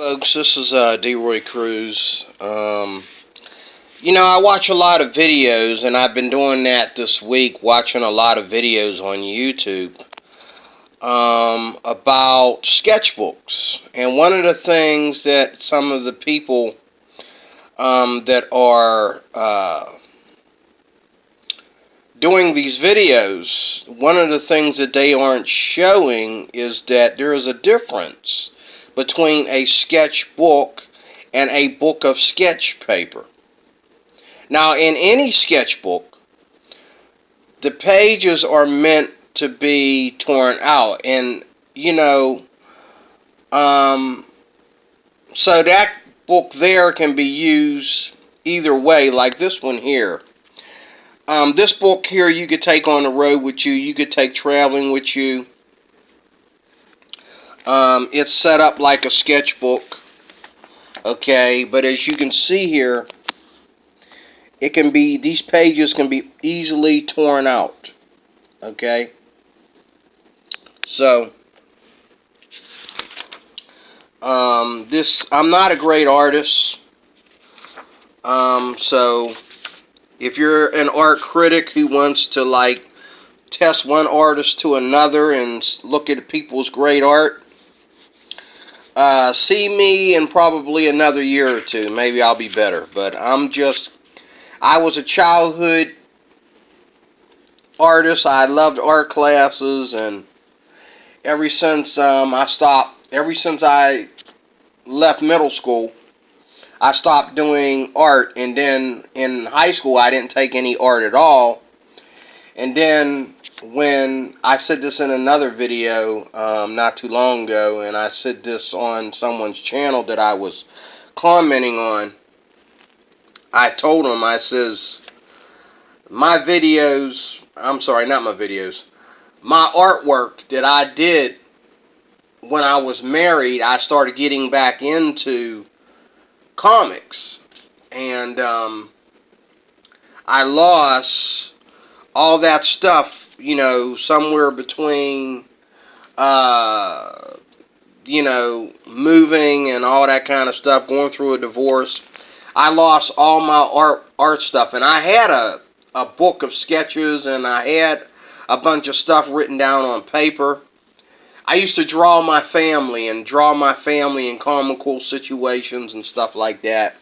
Folks, this is D-Roy Cruz. I watch a lot of videos, and I've been doing that this week, watching a lot of videos on YouTube about sketchbooks. And one of the things that some of the people that are doing these videos, one of the things that they aren't showing is that there is a difference between a sketchbook and a book of sketch paper. Now, in any sketchbook, the pages are meant to be torn out, and so that book there can be used either way, like this one here. This book here you could take on the road with you. You could take traveling with you. It's set up like a sketchbook. Okay, but as you can see here, these pages can be easily torn out. Okay, so I'm not a great artist. So if you're an art critic who wants to test one artist to another and look at people's great art, see me in probably another year or two. Maybe I'll be better. But I was a childhood artist. I loved art classes, and ever since I left middle school, I stopped doing art. And then in high school, I didn't take any art at all. And then when I said this in another video not too long ago, and I said this on someone's channel that I was commenting on, I told him, I says, my artwork that I did when I was married, I started getting back into comics. And I lost all that stuff, somewhere between, moving and all that kind of stuff, going through a divorce. I lost all my art stuff, and I had a book of sketches, and I had a bunch of stuff written down on paper. I used to draw my family in comical situations and stuff like that.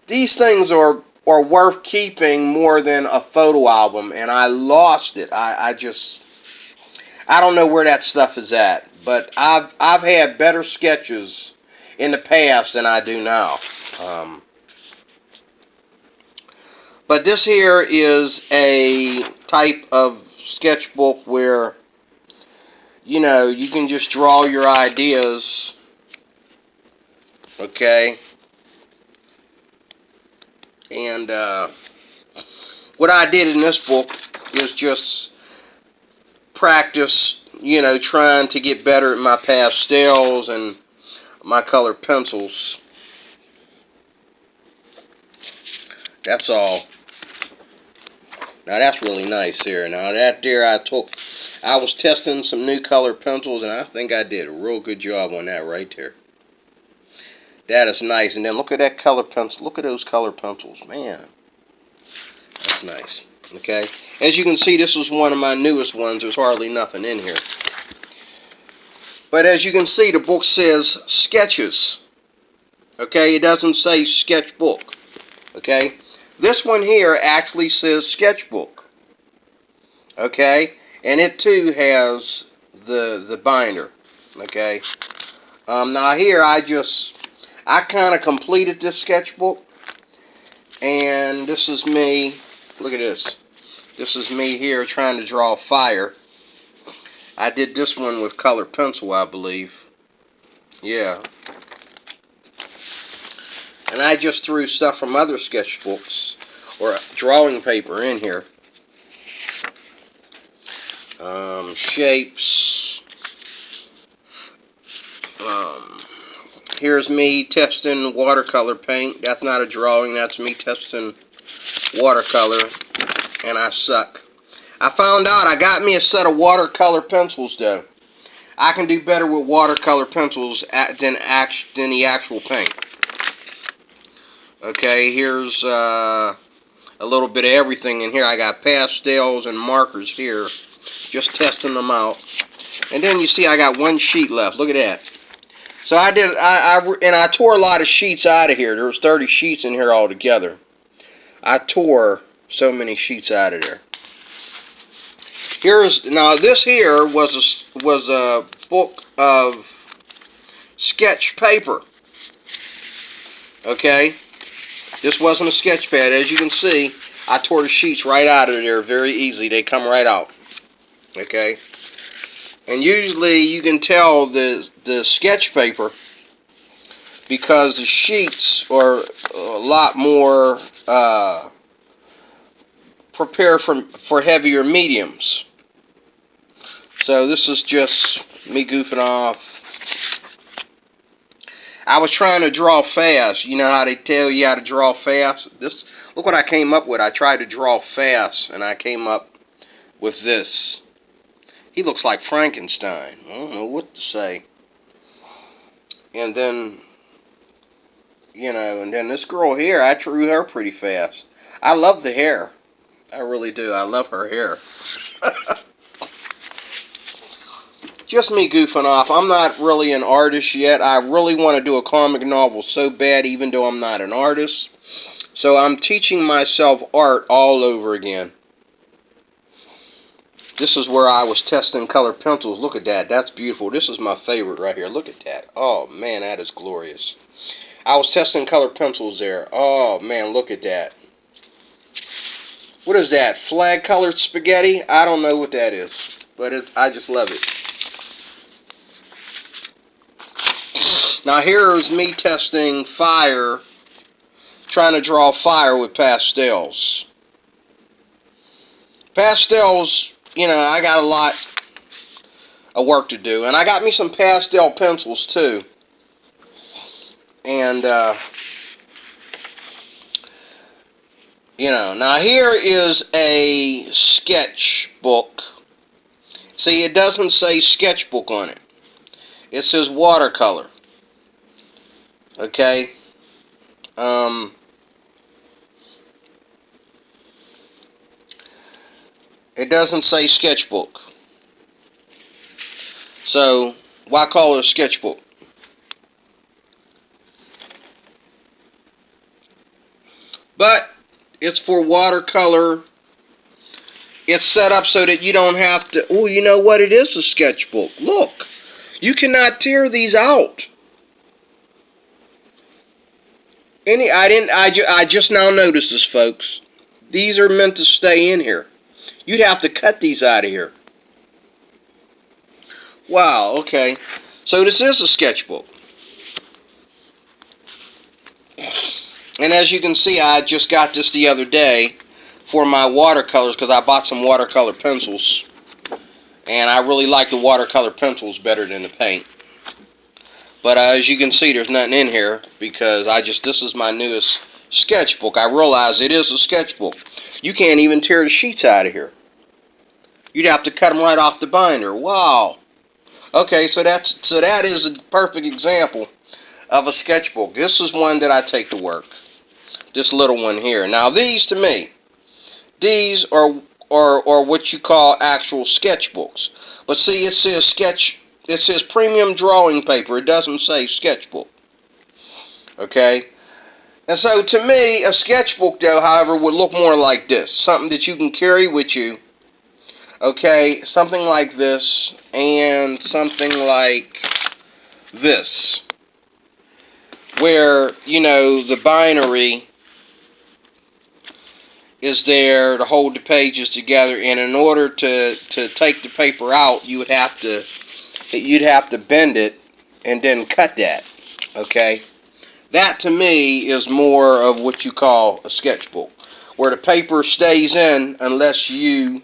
These things are worth keeping more than a photo album, and I lost it. I don't know where that stuff is at, but I've had better sketches in the past than I do now. But this here is a type of sketchbook where you can just draw your ideas. Okay. And what I did in this book is just practice, trying to get better at my pastels and my colored pencils. That's all. Now that's really nice there. Now that there I was testing some new colored pencils, and I think I did a real good job on that right there. That is nice. And then look at that color pencil. Look at those color pencils. Man, that's nice. Okay. As you can see, this was one of my newest ones. There's hardly nothing in here. But as you can see, the book says sketches. Okay. It doesn't say sketchbook. Okay. This one here actually says sketchbook. Okay. And it too has the binder. Okay. Now here I kind of completed this sketchbook, and this is me. Look at this. This is me here trying to draw fire. I did this one with colored pencil, I believe. Yeah. And I just threw stuff from other sketchbooks or drawing paper in here. Shapes. Here's me testing watercolor paint. That's not a drawing. That's me testing watercolor. And I suck. I found out I got me a set of watercolor pencils, though. I can do better with watercolor pencils than the actual paint. Okay, here's a little bit of everything in here. I got pastels and markers here, just testing them out. And then you see I got one sheet left. Look at that. So I tore a lot of sheets out of here. There was 30 sheets in here altogether. I tore so many sheets out of there. Now this here was a book of sketch paper. Okay, this wasn't a sketch pad. As you can see, I tore the sheets right out of there very easily. They come right out. Okay, and usually you can tell the sketch paper because the sheets are a lot more prepared for heavier mediums. So this is just me goofing off. I was trying to draw fast. You know how they tell you how to draw fast? Look what I came up with. I tried to draw fast, and I came up with this. He looks like Frankenstein. I don't know what to say. And then, and then this girl here, I drew her pretty fast. I love the hair. I really do. I love her hair. Just me goofing off. I'm not really an artist yet. I really want to do a comic novel so bad, even though I'm not an artist. So I'm teaching myself art all over again. This is where I was testing colored pencils. Look at that. That's beautiful. This is my favorite right here. Look at that. Oh, man, that is glorious. I was testing colored pencils there. Oh, man, look at that. What is that? Flag colored spaghetti? I don't know what that is, but I just love it. Now here's me testing fire, trying to draw fire with pastels. Pastels, I got a lot of work to do. And I got me some pastel pencils too. And, now here is a sketchbook. See, it doesn't say sketchbook on it. It says watercolor. Okay. It doesn't say sketchbook. So, why call it a sketchbook? But it's for watercolor. It's set up so that you don't have to. Oh, you know what? It is a sketchbook. Look. You cannot tear these out. I just now noticed this, folks. These are meant to stay in here. You'd have to cut these out of here. Wow, okay. So this is a sketchbook. And as you can see, I just got this the other day for my watercolors because I bought some watercolor pencils. And I really like the watercolor pencils better than the paint. But as you can see, there's nothing in here because this is my newest sketchbook. I realize it is a sketchbook. You can't even tear the sheets out of here. You'd have to cut them right off the binder. Wow. Okay, so that is a perfect example of a sketchbook. This is one that I take to work. This little one here. Now these, to me, these are what you call actual sketchbooks. But see, it says premium drawing paper. It doesn't say sketchbook. Okay? And so to me, a sketchbook, though, however, would look more like this. Something that you can carry with you. Okay? Something like this. And something like this. Where, the binary is there to hold the pages together, and in order to take the paper out, you'd have to bend it and then cut that. Okay, that to me is more of what you call a sketchbook, where the paper stays in unless you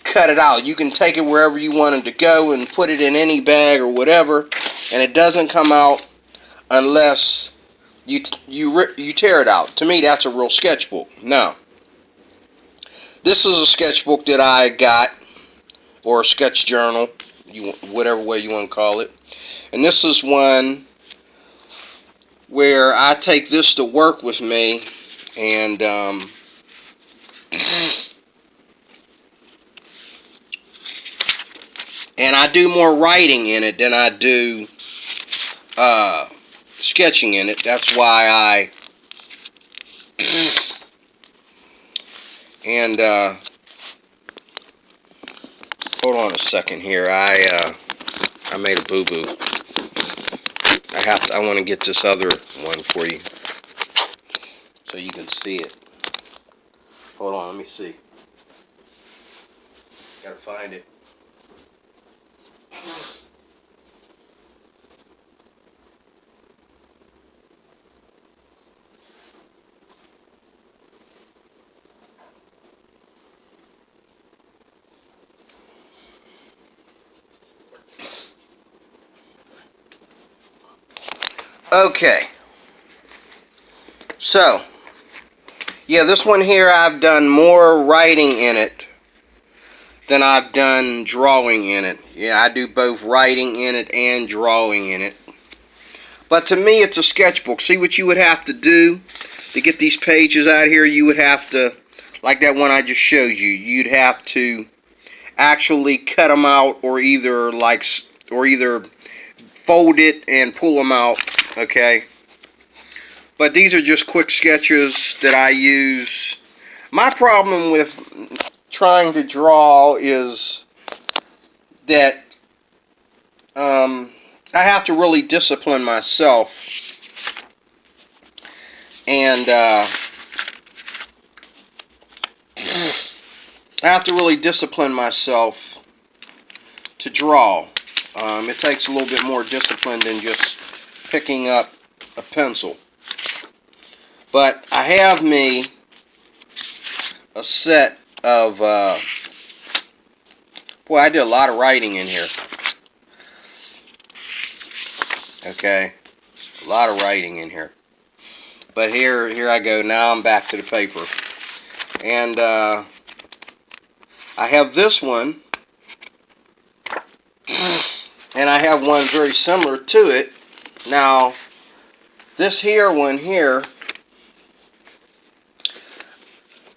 cut it out. You can take it wherever you want it to go and put it in any bag or whatever, and it doesn't come out unless you tear it out. To me, that's a real sketchbook. Now, this is a sketchbook that I got, or a sketch journal. whatever way you want to call it. And this is one where I take this to work with me, and and I do more writing in it than I do sketching in it. That's why I and hold on a second here. I made a boo-boo. I want to get this other one for you so you can see it. Hold on, let me see. Gotta find it. Okay. So, yeah, this one here, I've done more writing in it than I've done drawing in it. Yeah, I do both writing in it and drawing in it. But to me, it's a sketchbook. See what you would have to do to get these pages out here? You would have to, like that one I just showed you, you'd have to actually cut them out, or either fold it and pull them out, okay? But these are just quick sketches that I use. My problem with trying to draw is that I have to really discipline myself, and I have to really discipline myself to draw. It takes a little bit more discipline than just picking up a pencil. But I have me a set of, boy, I did a lot of writing in here. Okay, a lot of writing in here. But here I go. Now I'm back to the paper. And I have this one. And I have one very similar to it. Now, this one here,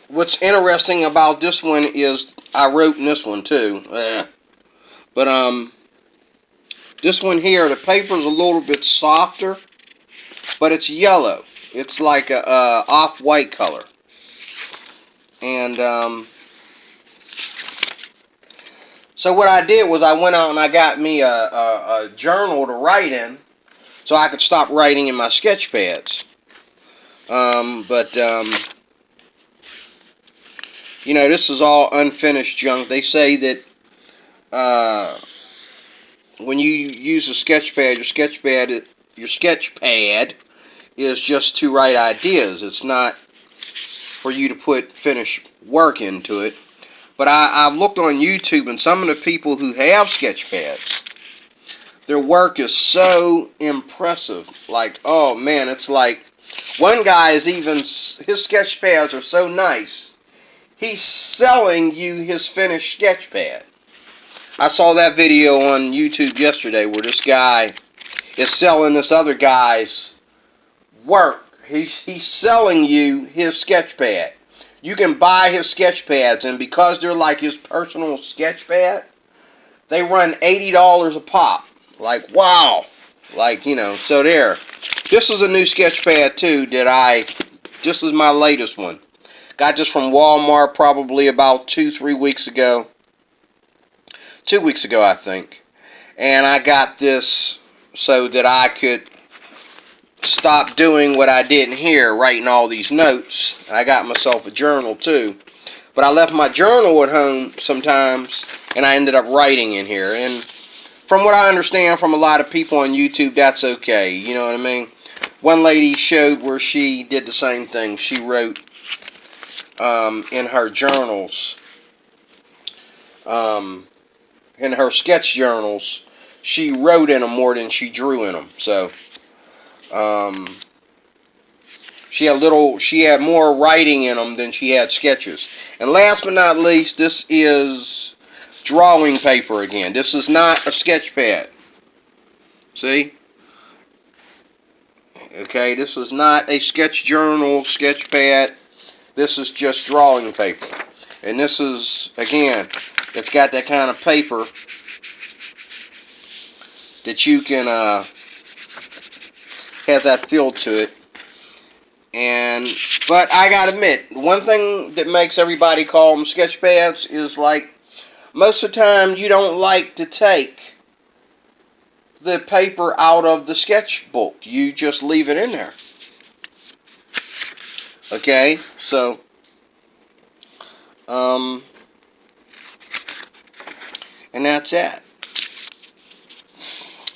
what's interesting about this one is I wrote in this one too. But this one here, the paper's a little bit softer, but it's yellow. It's like a off-white color. And so what I did was I went out and I got me a journal to write in, so I could stop writing in my sketch pads. You know, this is all unfinished junk. They say that when you use a sketch pad, your sketch pad is just to write ideas. It's not for you to put finished work into it. But I've looked on YouTube, and some of the people who have sketch pads, their work is so impressive. Like, oh man, it's like one guy is even, his sketch pads are so nice, he's selling you his finished sketch pad. I saw that video on YouTube yesterday where this guy is selling this other guy's work. He's selling you his sketch pad. You can buy his sketch pads, and because they're like his personal sketch pad, they run $80 a pop. Like, wow. Like, you know, so there. This is a new sketch pad too this is my latest one. Got this from Walmart probably about 2-3 weeks ago. 2 weeks ago, I think. And I got this so that I could stop doing what I did in here, writing all these notes. I got myself a journal too. But I left my journal at home sometimes, and I ended up writing in here. And from what I understand from a lot of people on YouTube, that's okay. You know what I mean? One lady showed where she did the same thing. She wrote in her journals, in her sketch journals, she wrote in them more than she drew in them. So she had more writing in them than she had sketches. And last but not least, this is drawing paper again. This is not a sketch pad. See? Okay, this is not a sketch journal, sketch pad. This is just drawing paper. And this is, again, it's got that kind of paper that you can, has that feel to it. But I gotta admit, one thing that makes everybody call them sketch pads is like, most of the time you don't like to take the paper out of the sketchbook. You just leave it in there. Okay, so and that's it.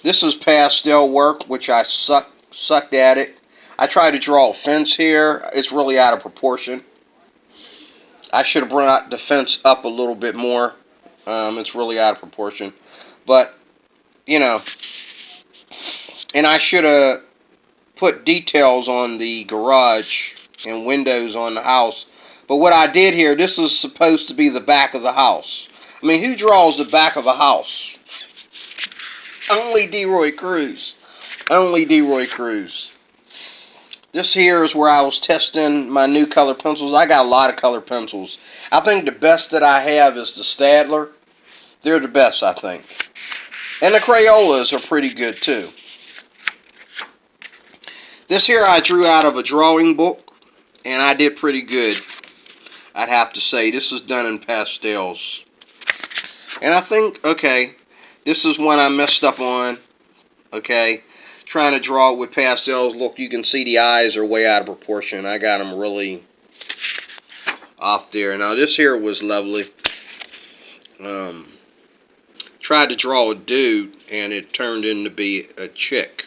This is pastel work, which I sucked at it. I tried to draw a fence here. It's really out of proportion. I should have brought the fence up a little bit more. It's really out of proportion. But, you know, and I should have put details on the garage and windows on the house. But what I did here, this is supposed to be the back of the house. I mean, who draws the back of a house? Only DeRoy Cruz. Only DeRoy Cruz. This here is where I was testing my new color pencils. I got a lot of color pencils. I think the best that I have is the Stadler. They're the best, I think. And the Crayolas are pretty good, too. This here I drew out of a drawing book, and I did pretty good, I'd have to say. This is done in pastels. And I think, okay, this is one I messed up on, okay. Trying to draw it with pastels. Look, you can see the eyes are way out of proportion. I got them really off there. Now, this here was lovely. Tried to draw a dude, and it turned into be a chick.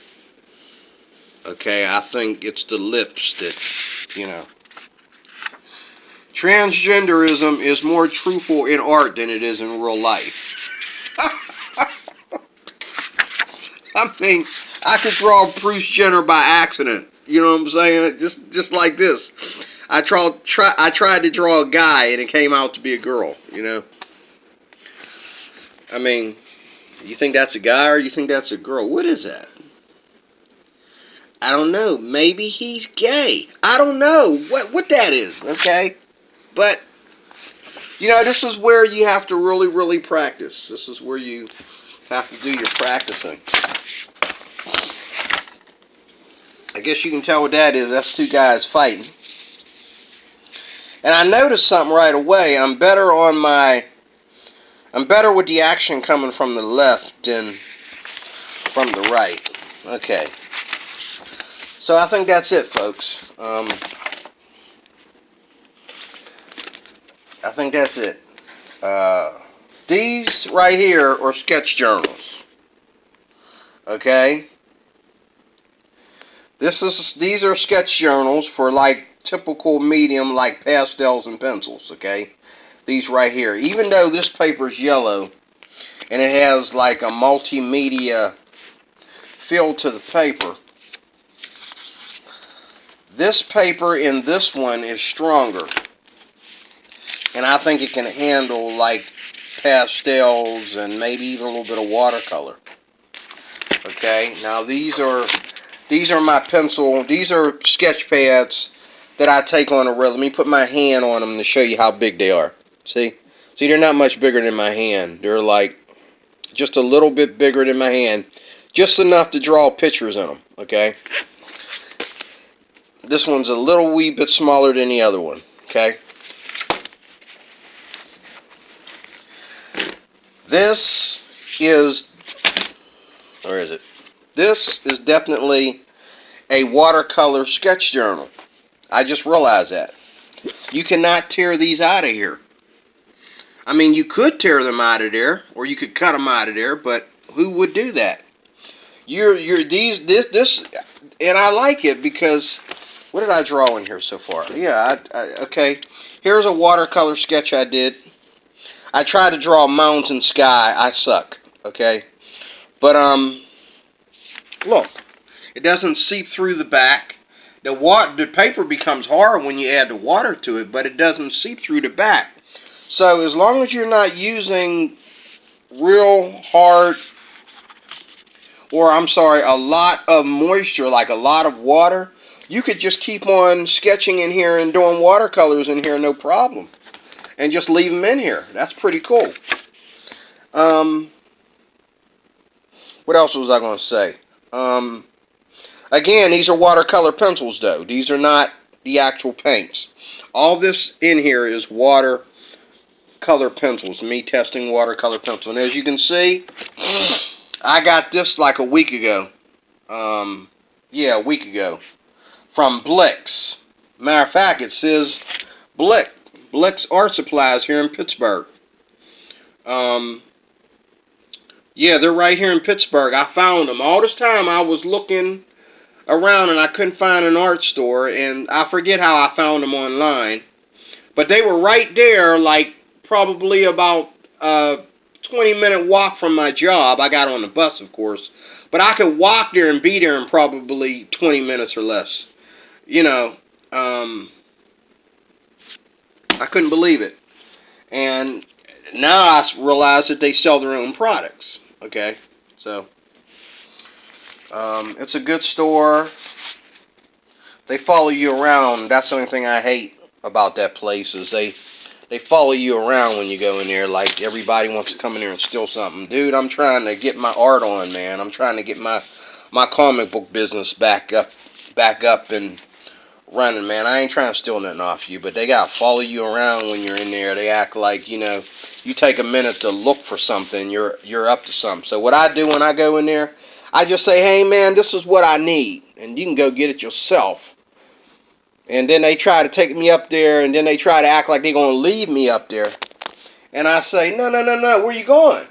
Okay, I think it's the lips that, you know. Transgenderism is more truthful in art than it is in real life. I mean, I could draw Bruce Jenner by accident. You know what I'm saying? Just like this. I tried to draw a guy, and it came out to be a girl, you know. I mean, you think that's a guy or you think that's a girl? What is that? I don't know. Maybe he's gay. I don't know what that is, okay? But, you know, this is where you have to really, really practice. This is where you have to do your practicing. I guess you can tell what that is. That's two guys fighting. And I noticed something right away. I'm better with the action coming from the left than from the right. Okay. So I think that's it, folks. I think that's it. These right here are sketch journals. Okay? These are sketch journals for like typical medium like pastels and pencils, okay? These right here. Even though this paper is yellow and it has like a multimedia feel to the paper, this paper in this one is stronger. And I think it can handle like pastels and maybe even a little bit of watercolor. Okay, now these are my pencil. These are sketch pads that I take on a roll. Let me put my hand on them to show you how big they are. See, they're not much bigger than my hand. They're like just a little bit bigger than my hand, just enough to draw pictures in them. Okay. This one's a little wee bit smaller than the other one. Okay. This is, where is it? This is definitely a watercolor sketch journal. I just realized that. You cannot tear these out of here. I mean, you could tear them out of there, or you could cut them out of there, but who would do that? This, and I like it because, what did I draw in here so far? Yeah, okay. Here's a watercolor sketch I did. I tried to draw a mountain sky. I suck, okay? But, look. It doesn't seep through the back. The paper becomes hard when you add the water to it, but it doesn't seep through the back. So as long as you're not using real hard, or I'm sorry, a lot of moisture, like a lot of water, you could just keep on sketching in here and doing watercolors in here, no problem. And just leave them in here. That's pretty cool. What else was I going to say? Again, these are watercolor pencils, though. These are not the actual paints. All this in here is watercolor pencils. Me testing watercolor pencils. And as you can see, I got this like a week ago. Yeah, a week ago. From Blick's. Matter of fact, it says Blick. Blick's Art Supplies here in Pittsburgh. Yeah, they're right here in Pittsburgh. I found them. All this time I was looking around and I couldn't find an art store, and I forget how I found them online. But they were right there, like probably about a 20-minute walk from my job. I got on the bus, of course. But I could walk there and be there in probably 20 minutes or less. You know, I couldn't believe it. And now I realize that they sell their own products. Okay, so it's a good store. They follow you around. That's the only thing I hate about that place is they follow you around when you go in there. Like everybody wants to come in there and steal something. Dude, I'm trying to get my art on, man. I'm trying to get my comic book business back up and running, man. I ain't trying to steal nothing off you, but they gotta follow you around when you're in there. They act like, you know, you take a minute to look for something, you're up to something. So what I do when I go in there, I just say, hey man, this is what I need, and you can go get it yourself. And then they try to take me up there, and then they try to act like they're gonna leave me up there. And I say, no, where you going?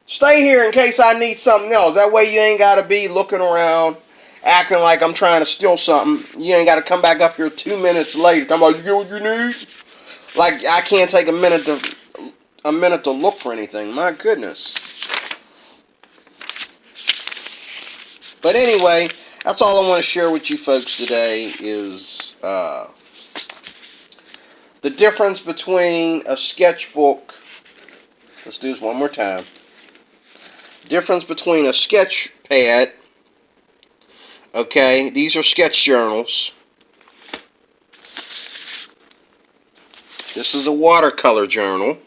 Stay here in case I need something else. That way you ain't gotta be looking around acting like I'm trying to steal something. You ain't got to come back up here 2 minutes later. Talking about, you get what you need? Like, I can't take a minute to look for anything. My goodness. But anyway, that's all I want to share with you folks today is the difference between a sketchbook. Let's do this one more time. Difference between a sketch pad. Okay, these are sketch journals. This is a watercolor journal.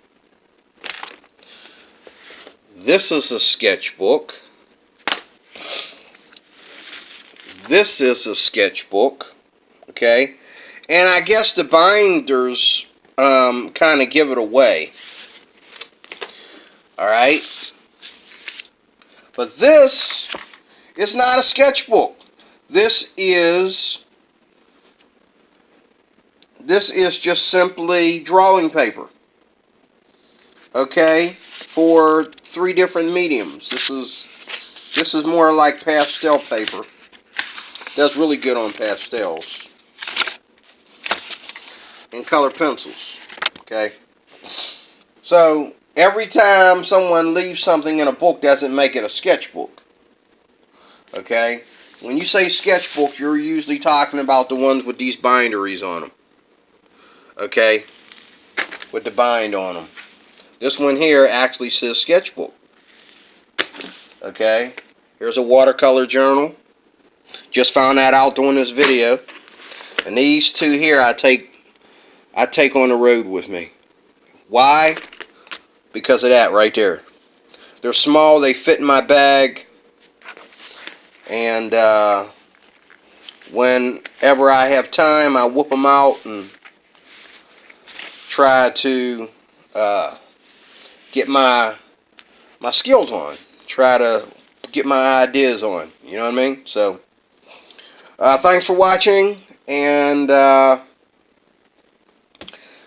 This is a sketchbook. This is a sketchbook. Okay, and I guess the binders kind of give it away. Alright, but this is not a sketchbook. This is just simply drawing paper. Okay, for 3 different mediums. This is more like pastel paper. Does really good on pastels and color pencils. Okay, so every time someone leaves something in a book doesn't make it a sketchbook. Okay. When you say sketchbook, you're usually talking about the ones with these binderies on them. Okay? With the bind on them. This one here actually says sketchbook. Okay? Here's a watercolor journal. Just found that out doing this video. And these two here I take on the road with me. Why? Because of that right there. They're small, they fit in my bag. And whenever I have time, I whip them out and try to get my skills on. Try to get my ideas on. You know what I mean? So, thanks for watching. And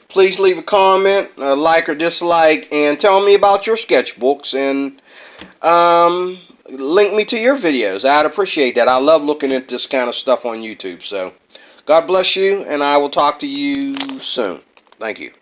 please leave a comment, a like or dislike, and tell me about your sketchbooks. And link me to your videos. I'd appreciate that. I love looking at this kind of stuff on YouTube. So, God bless you, and I will talk to you soon. Thank you.